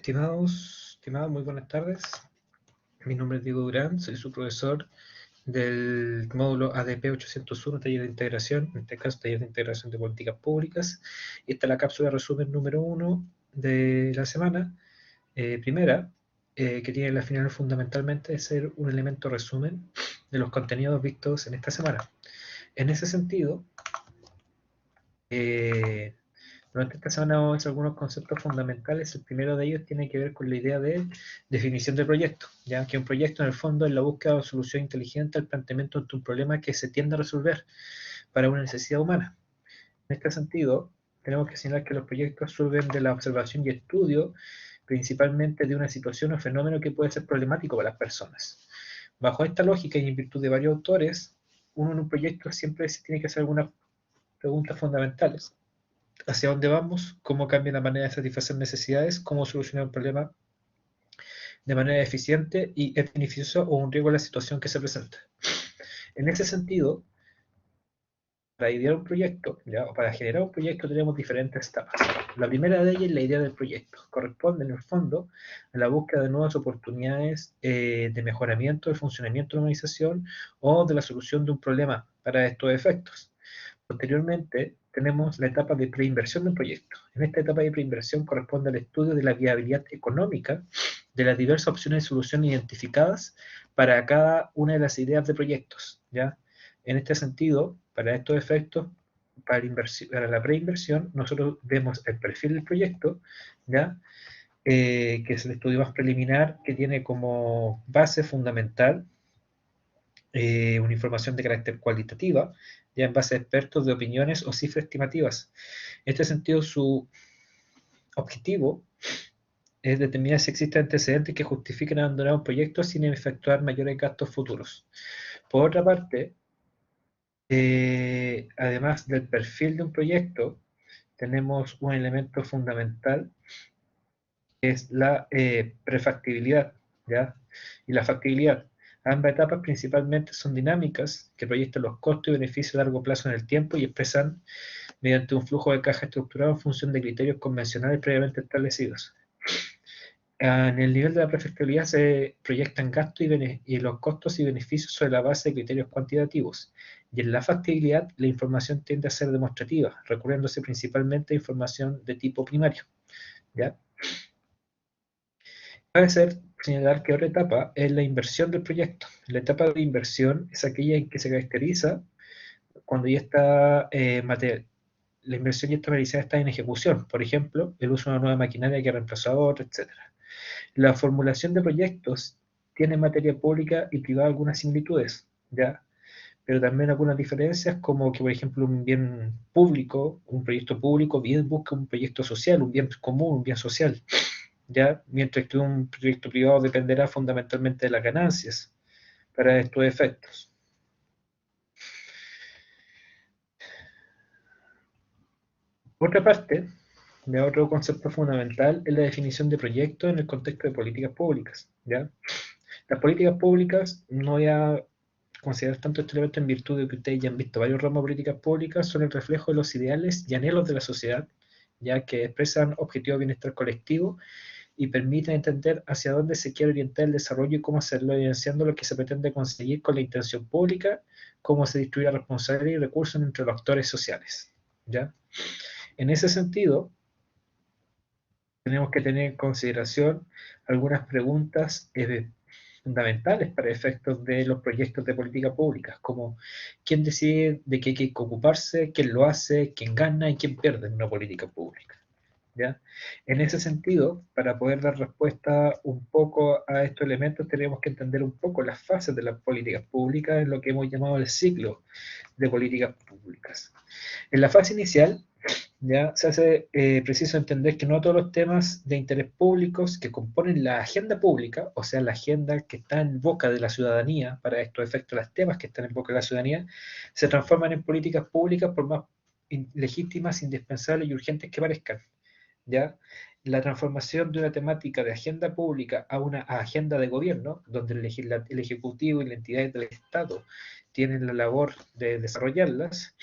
Estimados, muy buenas tardes. Mi nombre es Diego Durán, soy su profesor del módulo ADP 801, taller de integración, en este caso taller de integración de políticas públicas. Y esta es la cápsula resumen número 1 de la semana, primera, que tiene la finalidad fundamentalmente de ser un elemento resumen de los contenidos vistos en esta semana. En ese sentido, durante esta semana vamos a ver algunos conceptos fundamentales. El primero de ellos tiene que ver con la idea de definición de proyecto, ya que un proyecto en el fondo es la búsqueda de una solución inteligente al planteamiento de un problema que se tiende a resolver para una necesidad humana. En este sentido, tenemos que señalar que los proyectos surgen de la observación y estudio principalmente de una situación o fenómeno que puede ser problemático para las personas. Bajo esta lógica y en virtud de varios autores, uno en un proyecto siempre se tiene que hacer algunas preguntas fundamentales. ¿Hacia dónde vamos? ¿Cómo cambia la manera de satisfacer necesidades? ¿Cómo solucionar un problema de manera eficiente y es beneficioso o un riesgo a la situación que se presenta? En ese sentido, para idear un proyecto, ¿ya? O para generar un proyecto tenemos diferentes etapas. La primera de ellas es la idea del proyecto. Corresponde en el fondo a la búsqueda de nuevas oportunidades de mejoramiento del funcionamiento de la organización o de la solución de un problema para estos efectos. Posteriormente, tenemos la etapa de preinversión del proyecto. En esta etapa de preinversión corresponde al estudio de la viabilidad económica de las diversas opciones de solución identificadas para cada una de las ideas de proyectos, ¿ya? En este sentido, para estos efectos, para la preinversión, nosotros vemos el perfil del proyecto, ¿ya? Que es el estudio más preliminar, que tiene como base fundamental una información de carácter cualitativa, ya en base a expertos de opiniones o cifras estimativas. En este sentido, su objetivo es determinar si existen antecedentes que justifiquen abandonar un proyecto sin efectuar mayores gastos futuros. Por otra parte, además del perfil de un proyecto, tenemos un elemento fundamental, que es la prefactibilidad, ¿ya? Y la factibilidad. Ambas etapas principalmente son dinámicas, que proyectan los costos y beneficios a largo plazo en el tiempo y expresan mediante un flujo de caja estructurado en función de criterios convencionales previamente establecidos. En el nivel de la prefactibilidad se proyectan gastos y los costos y beneficios sobre la base de criterios cuantitativos. Y en la factibilidad, la información tiende a ser demostrativa, recurriéndose principalmente a información de tipo primario, ¿ya? Cabe señalar que otra etapa es la inversión del proyecto. La etapa de inversión es aquella en que se caracteriza cuando ya está la inversión ya está realizada, está en ejecución. Por ejemplo, el uso de una nueva maquinaria que reemplazó a otra, etc. La formulación de proyectos tiene en materia pública y privada algunas similitudes, ¿ya? Pero también algunas diferencias, como que, por ejemplo, un bien público, un proyecto público, bien busca un proyecto social, un bien común, un bien social, ¿ya? Mientras que un proyecto privado dependerá fundamentalmente de las ganancias para estos efectos. Por otra parte, otro concepto fundamental es la definición de proyectos en el contexto de políticas públicas, ¿ya? Las políticas públicas, no voy a considerar tanto este elemento en virtud de que ustedes ya han visto varios ramos de políticas públicas, son el reflejo de los ideales y anhelos de la sociedad, ya que expresan objetivos de bienestar colectivo y permiten entender hacia dónde se quiere orientar el desarrollo y cómo hacerlo, evidenciando lo que se pretende conseguir con la intención pública, cómo se distribuye responsabilidad y recursos entre los actores sociales, ¿ya? En ese sentido, tenemos que tener en consideración algunas preguntas fundamentales para efectos de los proyectos de política pública, como quién decide de qué hay que ocuparse, quién lo hace, quién gana y quién pierde en una política pública, ¿ya? En ese sentido, para poder dar respuesta un poco a estos elementos, tenemos que entender un poco las fases de las políticas públicas, en lo que hemos llamado el ciclo de políticas públicas. En la fase inicial, ya se hace preciso entender que no todos los temas de interés públicos que componen la agenda pública, o sea, la agenda que está en boca de la ciudadanía, para estos efectos, los temas que están en boca de la ciudadanía, se transforman en políticas públicas por más legítimas, indispensables y urgentes que parezcan, ¿ya? La transformación de una temática de agenda pública a una agenda de gobierno, donde el Ejecutivo y las entidades del Estado tienen la labor de desarrollarlas,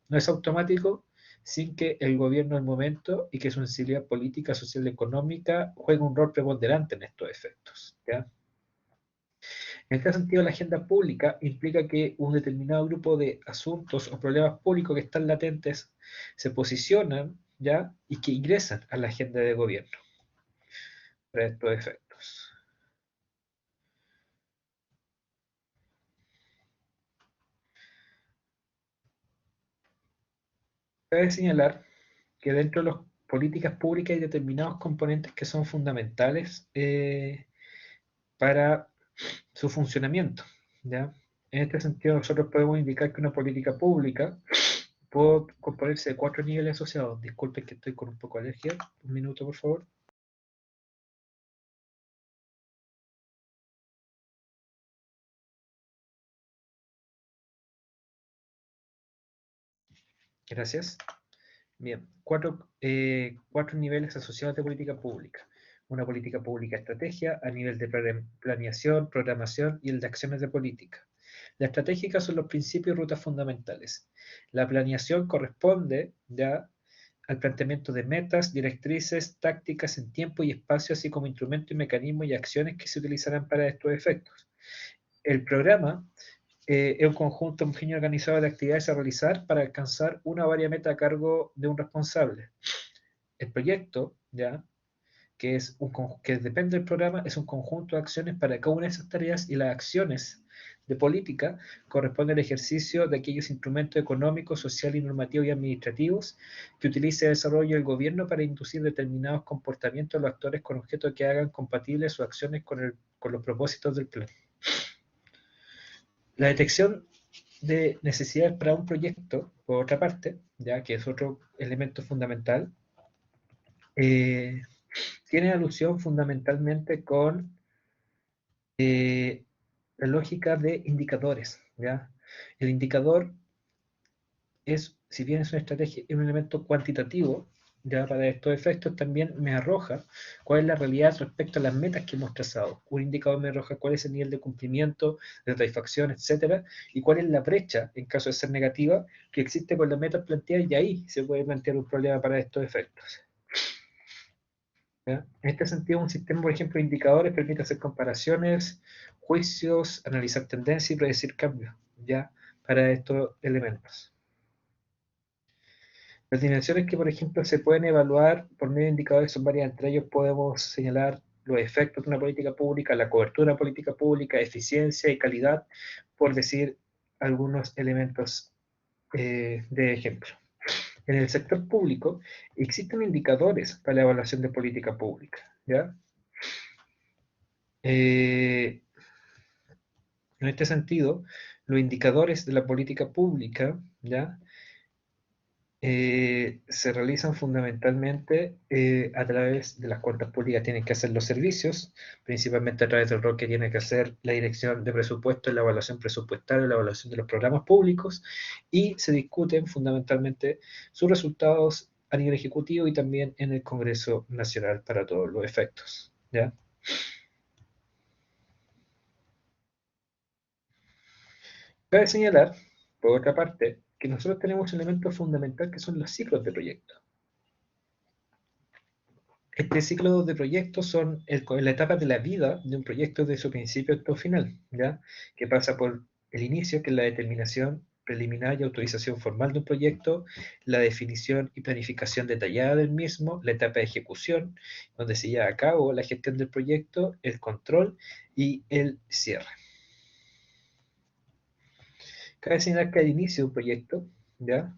no es automático, sin que el gobierno del momento y que su sensibilidad política, social y económica juegue un rol preponderante en estos efectos, ¿ya? En este sentido, la agenda pública implica que un determinado grupo de asuntos o problemas públicos que están latentes se posicionan, ¿ya? Y que ingresan a la agenda de gobierno para estos efectos. Cabe señalar que dentro de las políticas públicas hay determinados componentes que son fundamentales para su funcionamiento, ¿ya? En este sentido, nosotros podemos indicar que una política pública puede componerse de 4 niveles asociados. Disculpen que estoy con un poco de alergia. Un minuto, por favor. Gracias. Bien, cuatro niveles asociados de política pública. Una política pública estrategia a nivel de planeación, programación y el de acciones de política. La estratégica son los principios y rutas fundamentales. La planeación corresponde ya al planteamiento de metas, directrices, tácticas en tiempo y espacio, así como instrumentos y mecanismos y acciones que se utilizarán para estos efectos. El programa es un conjunto homogéneo organizado de actividades a realizar para alcanzar una o varias metas a cargo de un responsable. El proyecto, ya, que depende del programa, es un conjunto de acciones para cada una de esas tareas y las acciones de política corresponden al ejercicio de aquellos instrumentos económicos, sociales, normativos y administrativos que utilice el desarrollo del gobierno para inducir determinados comportamientos de los actores con objeto que hagan compatibles sus acciones con los propósitos del plan. La detección de necesidades para un proyecto, por otra parte, ya que es otro elemento fundamental, eh, tiene alusión fundamentalmente con la lógica de indicadores, ¿ya? El indicador es, si bien es una estrategia, es un elemento cuantitativo, ya para estos efectos también me arroja cuál es la realidad respecto a las metas que hemos trazado. Un indicador me arroja cuál es el nivel de cumplimiento, de satisfacción, etcétera, y cuál es la brecha, en caso de ser negativa, que existe con las metas planteadas, y ahí se puede plantear un problema para estos efectos. ¿Ya? En este sentido, un sistema, por ejemplo, de indicadores permite hacer comparaciones, juicios, analizar tendencias y predecir cambios, ¿ya? Para estos elementos. Las dimensiones que, por ejemplo, se pueden evaluar por medio de indicadores son varias. Entre ellos podemos señalar los efectos de una política pública, la cobertura de una política pública, eficiencia y calidad, por decir algunos elementos de ejemplo. En el sector público existen indicadores para la evaluación de política pública, ¿ya? En este sentido, los indicadores de la política pública, ¿ya? Se realizan fundamentalmente a través de las cuentas públicas. Tienen que hacer los servicios, principalmente a través del rol que tiene que hacer la dirección de presupuesto, la evaluación presupuestaria, la evaluación de los programas públicos, y se discuten fundamentalmente sus resultados a nivel ejecutivo y también en el Congreso Nacional para todos los efectos, ¿ya? Cabe señalar, por otra parte, que nosotros tenemos un elemento fundamental que son los ciclos de proyecto. Este ciclo de proyectos son la etapa de la vida de un proyecto desde su principio hasta su final, ¿ya? Que pasa por el inicio, que es la determinación preliminar y autorización formal de un proyecto, la definición y planificación detallada del mismo, la etapa de ejecución, donde se lleva a cabo la gestión del proyecto, el control y el cierre. Cabe señalar que al inicio de un proyecto, ¿ya?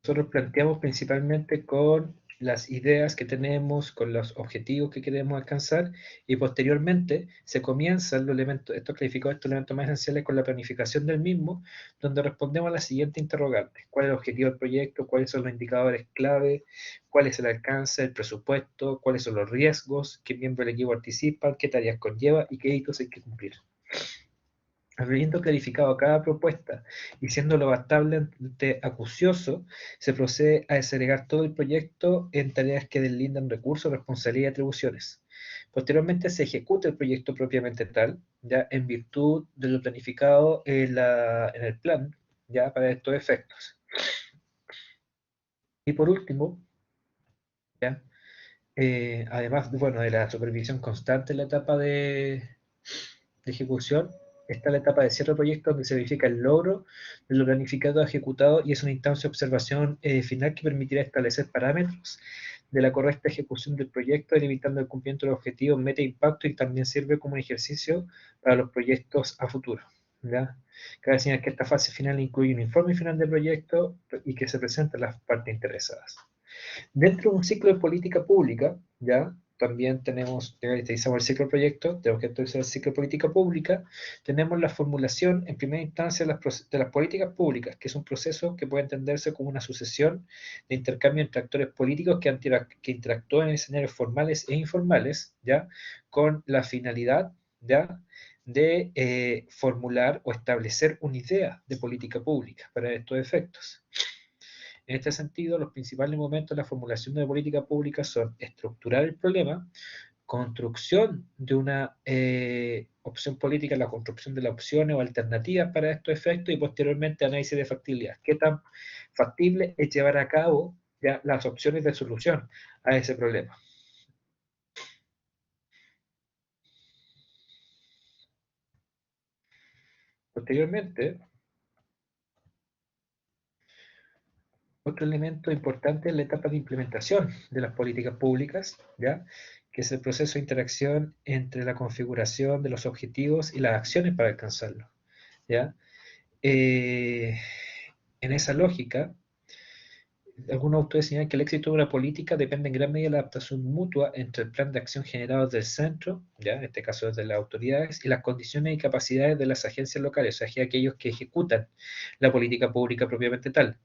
Nosotros planteamos principalmente con las ideas que tenemos, con los objetivos que queremos alcanzar, y posteriormente se comienzan los elementos, estos clasificados, estos elementos más esenciales con la planificación del mismo, donde respondemos a la siguiente interrogante: ¿cuál es el objetivo del proyecto? ¿Cuáles son los indicadores clave? ¿Cuál es el alcance, el presupuesto? ¿Cuáles son los riesgos? ¿Qué miembro del equipo participa? ¿Qué tareas conlleva? ¿Y qué hitos hay que cumplir? Habiendo clarificado cada propuesta y siendo lo bastante acucioso, se procede a desagregar todo el proyecto en tareas que deslindan recursos, responsabilidades y atribuciones. Posteriormente se ejecuta el proyecto propiamente tal, ya en virtud de lo planificado en el plan, ya para estos efectos. Y por último, ya, además, bueno, de la supervisión constante en la etapa de ejecución, está la etapa de cierre de proyecto donde se verifica el logro de lo planificado ejecutado y es una instancia de observación final que permitirá establecer parámetros de la correcta ejecución del proyecto, limitando el cumplimiento de los objetivos, meta e impacto, y también sirve como un ejercicio para los proyectos a futuro. ¿Ya? Cabe señalar que esta fase final incluye un informe final del proyecto y que se presenta a las partes interesadas. Dentro de un ciclo de política pública, ¿ya? También tenemos, ya caracterizamos el ciclo de proyecto, tenemos que actualizar el ciclo de política pública, tenemos la formulación en primera instancia de las políticas públicas, que es un proceso que puede entenderse como una sucesión de intercambio entre actores políticos que interactúan en escenarios formales e informales, ¿ya? Con la finalidad, ¿ya? De formular o establecer una idea de política pública para estos efectos. En este sentido, los principales momentos de la formulación de la política pública son estructurar el problema, construcción de una opción política, la construcción de las opciones o alternativas para estos efectos y posteriormente análisis de factibilidad. ¿Qué tan factible es llevar a cabo ya las opciones de solución a ese problema? Posteriormente, otro elemento importante es la etapa de implementación de las políticas públicas, ¿ya? Que es el proceso de interacción entre la configuración de los objetivos y las acciones para alcanzarlos, ¿ya? Eh, en esa lógica, algunos autores señalan que el éxito de una política depende en gran medida de la adaptación mutua entre el plan de acción generado desde el centro, ¿ya? En este caso desde las autoridades, y las condiciones y capacidades de las agencias locales, o sea, aquellos que ejecutan la política pública propiamente tal.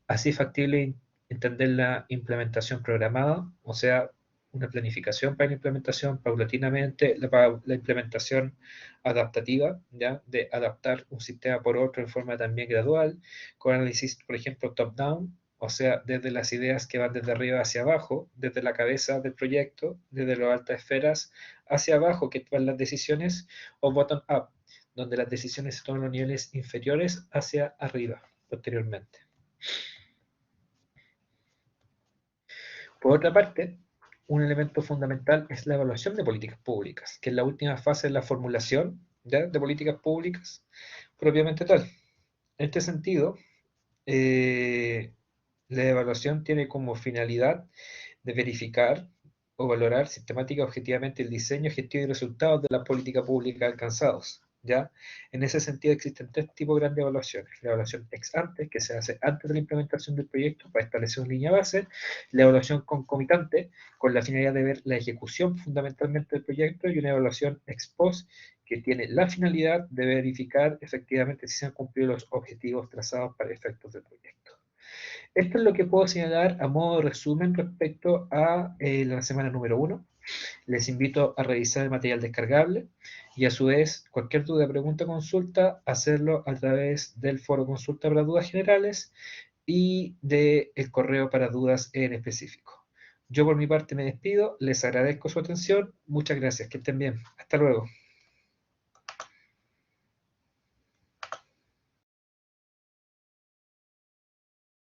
Así es factible entender la implementación programada, o sea, una planificación para la implementación paulatinamente, la implementación adaptativa, ¿ya? De adaptar un sistema por otro en forma también gradual, con análisis, por ejemplo, top-down, o sea, desde las ideas que van desde arriba hacia abajo, desde la cabeza del proyecto, desde las altas esferas hacia abajo, que toman las decisiones, o bottom-up, donde las decisiones se toman en los niveles inferiores hacia arriba, posteriormente. Por otra parte, un elemento fundamental es la evaluación de políticas públicas, que es la última fase de la formulación, ¿ya? De políticas públicas propiamente tal. En este sentido, eh, la evaluación tiene como finalidad de verificar o valorar sistemática y objetivamente el diseño, gestión y resultados de la política pública alcanzados. ¿Ya? En ese sentido existen tres tipos grandes de evaluaciones. La evaluación ex ante, que se hace antes de la implementación del proyecto para establecer una línea base. La evaluación concomitante, con la finalidad de ver la ejecución fundamentalmente del proyecto. Y una evaluación ex post, que tiene la finalidad de verificar efectivamente si se han cumplido los objetivos trazados para efectos del proyecto. Esto es lo que puedo señalar a modo de resumen respecto a la semana número 1. Les invito a revisar el material descargable y a su vez cualquier duda, pregunta, consulta, hacerlo a través del foro consulta para dudas generales y del correo para dudas en específico. Yo por mi parte me despido, les agradezco su atención, muchas gracias, que estén bien, hasta luego.